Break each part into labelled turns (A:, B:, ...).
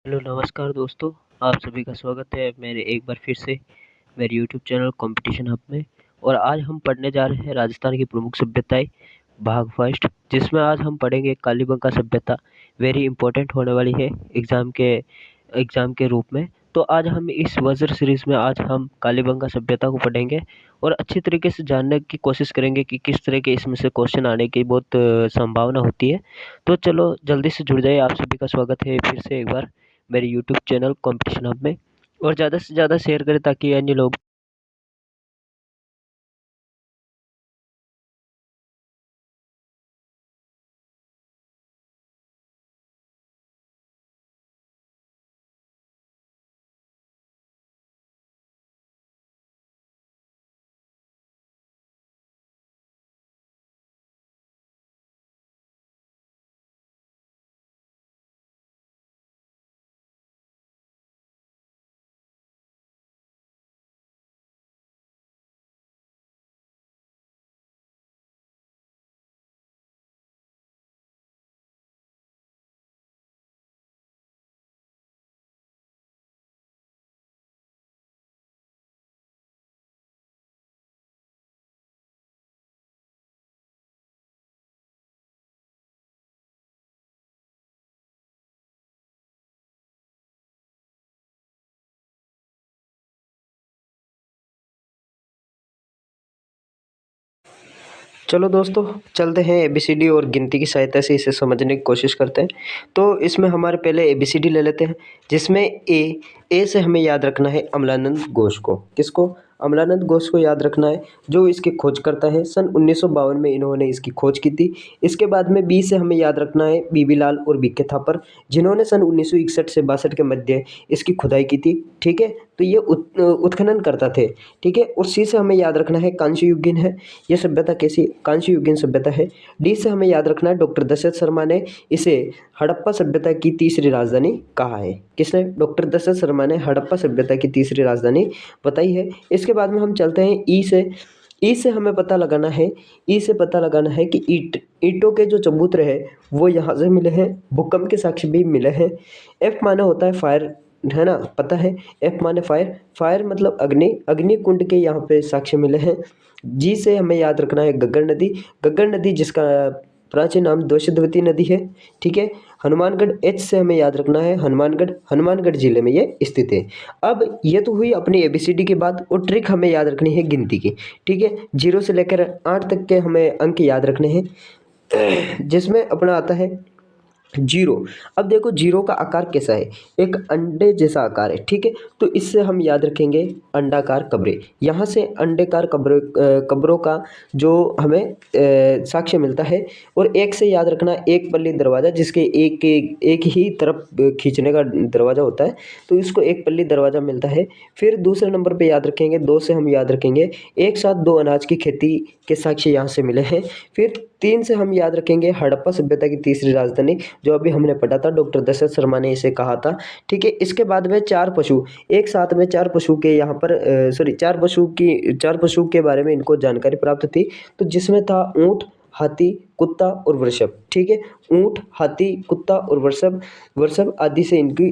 A: Hello नमस्कार दोस्तों। आप सभी का स्वागत है मेरे एक बार फिर से मेरे यूट्यूब चैनल कंपटीशन हब में। और आज हम पढ़ने जा रहे हैं राजस्थान की प्रमुख सभ्यताएं भाग फर्स्ट, जिसमें आज हम पढ़ेंगे कालीबंगा सभ्यता। वेरी इंपॉर्टेंट होने वाली है एग्जाम के रूप में। तो आज हम इस वज्र सीरीज में आज हम कालीबंगा सभ्यता को पढ़ेंगे और अच्छी तरीके से जानने की कोशिश करेंगे कि किस तरह के इसमें से क्वेश्चन आने की बहुत संभावना होती है। तो चलो जल्दी से जुड़ जाइए। आप सभी का स्वागत है फिर से एक बार मेरे यूट्यूब चैनल कंपटीशन हब में। और ज़्यादा से ज़्यादा शेयर करें ताकि अन्य लोग।
B: चलो दोस्तों, चलते हैं एबीसीडी और गिनती की सहायता से इसे समझने की कोशिश करते हैं। तो इसमें हमारे पहले एबीसीडी ले लेते हैं, जिसमें ए से हमें याद रखना है अमलानंद घोष को। किसको? अमलानंद घोष को याद रखना है, जो इसके खोज करता है। सन 1952 में इन्होंने इसकी खोज की थी। इसके बाद में बी से हमें याद रखना है बीबी लाल और बीके थापर, जिन्होंने सन 1961 से 62 के मध्य इसकी खुदाई की थी। ठीक है, तो ये उत्खनन करता थे। ठीक है, और सी से हमें याद रखना है कांस्य युगीन है। ये सभ्यता कैसी? कांस्य युगीन सभ्यता है। डी से हमें याद रखना है डॉक्टर दशरथ शर्मा ने इसे हड़प्पा सभ्यता की तीसरी राजधानी कहा है। किसने? डॉक्टर दशरथ शर्मा ने हड़प्पा सभ्यता की तीसरी राजधानी बताई है। इसके बाद में हम चलते हैं ई से हमें पता लगाना है। ई से पता लगाना है कि ईंटों के जो चबूतरे हैं वो यहाँ से मिले हैं। भूकंप के साक्ष्य भी मिले हैं। एफ माना होता है फायर, है ना? पता है। एफ माने फायर, फायर मतलब अग्नि, अग्नि कुंड के यहाँ पे साक्ष्य मिले हैं। जी से हमें याद रखना है गग्गर नदी, गग्गर नदी जिसका प्राचीन नाम द्वैतवती नदी है। ठीक है। हनुमानगढ़, एच से हमें याद रखना है हनुमानगढ़, हनुमानगढ़ जिले में ये स्थित है। अब ये तो हुई अपनी एबीसीडी की बात, और ट्रिक हमें याद रखनी है गिनती की। ठीक है, 0 से लेकर 8 तक के हमें अंक याद रखने हैं, जिसमें अपना आता है जीरो। अब देखो जीरो का आकार कैसा है? एक अंडे जैसा आकार है। ठीक है, तो इससे हम याद रखेंगे अंडाकार कब्रें। यहाँ से अंडेकार कब्रों का जो हमें साक्ष्य मिलता है। और एक से याद रखना एक पल्ली दरवाज़ा, जिसके एक ही तरफ खींचने का दरवाज़ा होता है, तो इसको एक पल्ली दरवाज़ा मिलता है। फिर दूसरे नंबर पे याद रखेंगे, 2 से हम याद रखेंगे एक साथ 2 अनाज की खेती के साक्ष्य यहाँ से मिले हैं। फिर 3 से हम याद रखेंगे हड़प्पा सभ्यता की तीसरी राजधानी, जो अभी हमने पढ़ा था, डॉक्टर दशरथ शर्मा ने इसे कहा था। ठीक है, इसके बाद में 4 पशु, एक साथ में 4 पशु के यहाँ पर 4 पशु के बारे में इनको जानकारी प्राप्त थी, तो जिसमें था ऊँट, हाथी, कुत्ता और वृषभ। ठीक है, ऊँट, हाथी, कुत्ता और वृषभ वृषभ आदि से इनकी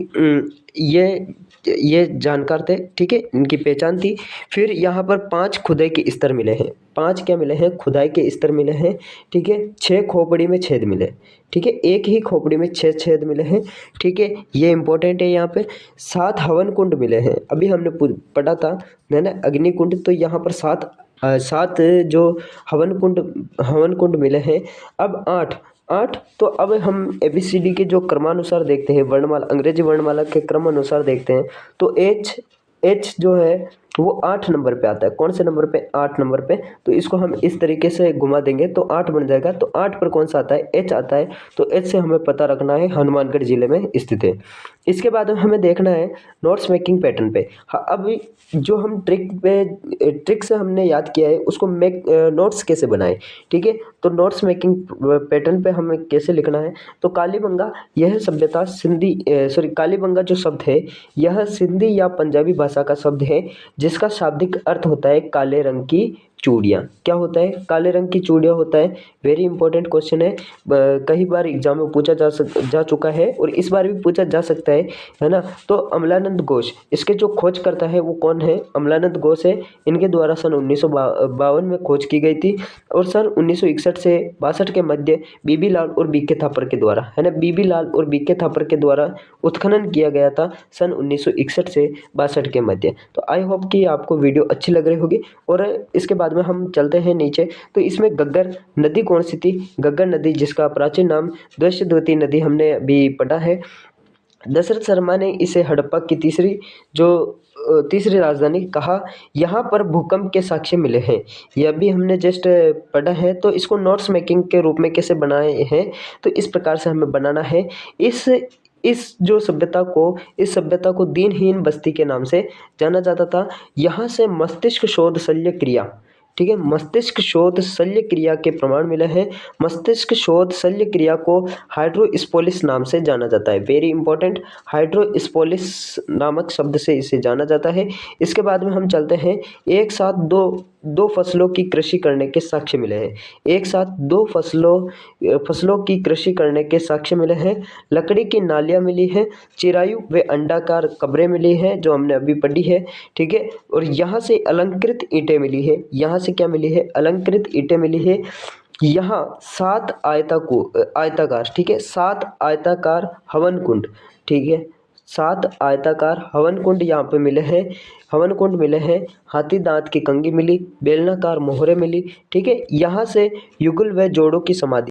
B: ये जानकार थे। ठीक है, इनकी पहचान थी। फिर यहाँ पर 5 खुदाई के स्तर मिले हैं। 5 क्या मिले हैं? खुदाई के स्तर मिले हैं। ठीक है, 6 खोपड़ी में छेद मिले। ठीक है, एक ही खोपड़ी में 6 छेद मिले हैं। ठीक है, ये इंपॉर्टेंट है। यहाँ पे 7 हवन कुंड मिले हैं। अभी हमने पढ़ा था है ना अग्नि कुंड, तो यहाँ पर 7 जो हवन कुंड मिले हैं। अब 8 तो अब हम एबीसीडी के जो क्रमानुसार देखते हैं, वर्णमाला, अंग्रेजी वर्णमाला के क्रम अनुसार देखते हैं, तो एच जो है वो 8 नंबर पे आता है। कौन से नंबर पे? 8 नंबर पे। तो इसको हम इस तरीके से घुमा देंगे तो 8 बन जाएगा। तो 8 पर कौन सा आता है? एच आता है। तो एच से हमें पता रखना है हनुमानगढ़ जिले में स्थित है। इसके बाद हमें देखना है नोट्स मेकिंग पैटर्न पे। हाँ, अब जो हम ट्रिक से हमने याद किया है उसको नोट्स कैसे बनाएं। ठीक है, तो नोट्स मेकिंग पैटर्न पे हमें कैसे लिखना है? तो कालीबंगा यह सभ्यता कालीबंगा जो शब्द है यह सिंधी या पंजाबी भाषा का शब्द है, जिसका शाब्दिक अर्थ होता है काले रंग की चूड़ियाँ। क्या होता है? काले रंग की चूड़ियाँ होता है। वेरी इंपॉर्टेंट क्वेश्चन है। कई बार एग्जाम में पूछा जा चुका है और इस बार भी पूछा जा सकता है ना। तो अमलानंद घोष, इसके जो खोज करता है वो कौन है? अमलानंद घोष है। इनके द्वारा सन 1952 में खोज की गई थी और सन 1961 से 62 के मध्य बीबी लाल और बीके थापर के द्वारा, है ना, बीबी लाल और बीके थापर के द्वारा उत्खनन किया गया था सन 1961 से 62 के मध्य। तो आई होप कि आपको वीडियो अच्छी लग रही होगी। और इसके बाद में हम चलते हैं नीचे। तो इसमें घग्गर नदी कौन सी थी? घग्गर नदी, जिसका प्राचीन नाम द्वैतवती नदी, हमने अभी पढ़ा है। दशरथ शर्मा ने इसे हड़प्पा की तीसरी राजधानी कहा। यहाँ पर भूकंप के साक्ष्य मिले हैं। यह भी हमने जस्ट पढ़ा है। तो इसको नोट्स मेकिंग के रूप में कैसे बनाए हैं? तो इस प्रकार से हमें बनाना है। इस सभ्यता को दीनहीन बस्ती के नाम से जाना जाता था। यहाँ से मस्तिष्क शोध शल्य क्रिया, ठीक है, मस्तिष्क शोध शल्य क्रिया के प्रमाण मिले हैं। मस्तिष्क शोध शल्य क्रिया को हाइड्रोस्पोलिस नाम से जाना जाता है। वेरी इंपॉर्टेंट, हाइड्रोस्पोलिस नामक शब्द से इसे जाना जाता है। इसके बाद में हम चलते हैं। एक साथ दो फसलों की कृषि करने के साक्ष्य मिले हैं। एक साथ दो फसलों की कृषि करने के साक्ष्य मिले हैं। लकड़ी की नालियाँ मिली हैं। चिरायु व अंडाकार कब्रें मिली हैं, जो हमने अभी पढ़ी है, ठीक है। और यहाँ से अलंकृत ईंटें मिली है। यहाँ से क्या मिली है? अलंकृत ईंटें मिली है। यहाँ 7 आयताकार, ठीक है, 7 आयताकार हवन कुंड, ठीक है, 7 आयताकार हवन कुंड यहाँ पे मिले हैं। हवन कुंड मिले हैं। हाथी दांत की कंगी मिली, बेलनाकार मोहरे मिली, ठीक है। यहाँ से युगल व जोड़ों की समाधि